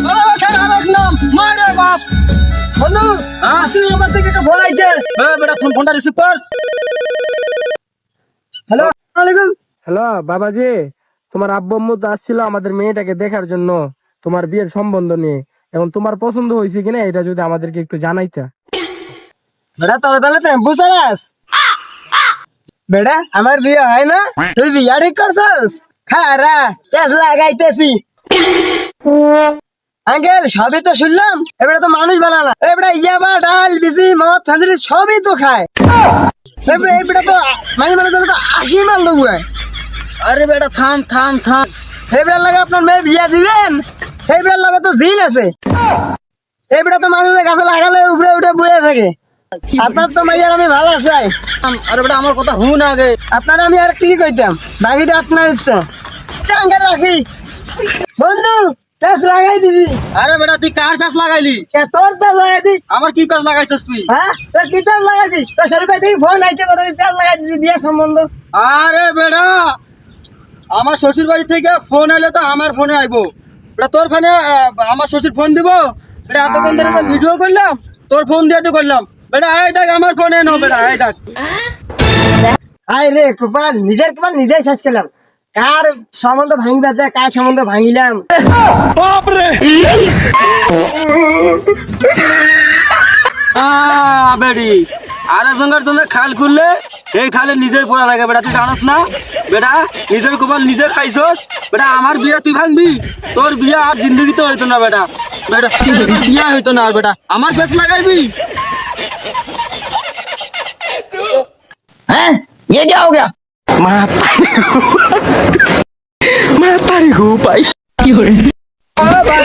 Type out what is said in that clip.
ভালোবাসার আরেক নাম মারে বাপ। বন্ধু আসলে আমার থেকে একটা ফোন আইছে। বেটা ফোনটা রিসিভ কর। হ্যালো, আসসালামু আলাইকুম। হ্যালো বাবাজি, তোমার আব্বু আম্মু তো আসছিল আমাদের মেয়েটাকে দেখার জন্য, তোমার বিয়ের সম্বন্ধ নিয়ে। এখন তোমার পছন্দ হয়েছে কিনা এটা যদি আমাদেরকে একটু জানাইতা। বেটা তোর তাহলে টেম্পু চালাস? বেটা আমার বিয়ে হয় না, তুই বিয়া ঠিক করছস? খারা তেজ লাগাইতেছি। আঙ্কেল সবই তো শুনলাম, এবারে তো মানুষ বানানা। এবারে ইয়াবা ডাল বিসি মদ ফাঁদরি সবই তো খায়। এবারে এইবারে তো মাঝে মাঝে তো 80 মাল দেবো। আরে বেটা থাম থাম থাম। এবারে লাগে আপনার মেয়ে বিয়া দিবেন, এবারে লাগে তো জিল আছে। এবারে তো মানুষের কাছে লাগালে উপরে উঠে বয়ে থাকে। আপনার তো মাইয়ার আমি ভালো আছি। আরে বেটা আমার কথা হুন আগে। আপনার আমি আর কি কইতাম, বাকিটা আপনার ইচ্ছা। চাঙ্গা রাখি বন্ধু, প্যাস লাগাই দিবি। আরে বেটা তুই কার প্যাস লাগাইলি? তোর প্যাস লাগাই দি। আমার কি প্যাস লাগাইছিস তুই? হ্যাঁ তোর কি প্যাস লাগাইছি? তোর শরীর ভাই তুই ফোন আইছে করে প্যাস লাগাই দিবি বিয়ে সম্বন্ধ। আরে বেটা আমার শ্বশুর বাড়ি থেকে ফোন আইলে তো আমার ফোনে আইবো। বেটা তোর ফোনে আমার শ্বশুর ফোন দিব? বেটা এতক্ষণ ধরে তো ভিডিও করলাম, তোর ফোন দিয়ে তো করলাম। বেটা এই দেখ আমার ফোনে নো। বেটা এই দেখ। আই রে কুপার নিজের কুপার নিজেই শেষ করলাম। কার সম্বন্ধ ভাঙিবা যায়, কার সম্বন্ধ ভাঙিলাম। বাপরে বেড়ি আরে সঙ্গের সঙ্গে খাল খুললে এই খালে নিজেই পড়া লাগে। বেটা তুই জানোস না? বেটা নিজের কুপার নিজে খাইছস। বেটা আমার বিয়ে তুই ভাঙবি? তোর বিয়ে আর জিন্দগিতে হইতো না বেটা। বেটা তোর বিয়ে হইতো না আর বেটা আমার পেছ লাগাইবি। हैं ये क्या हो गया মাতারি গো পাই। की हो रही ভাই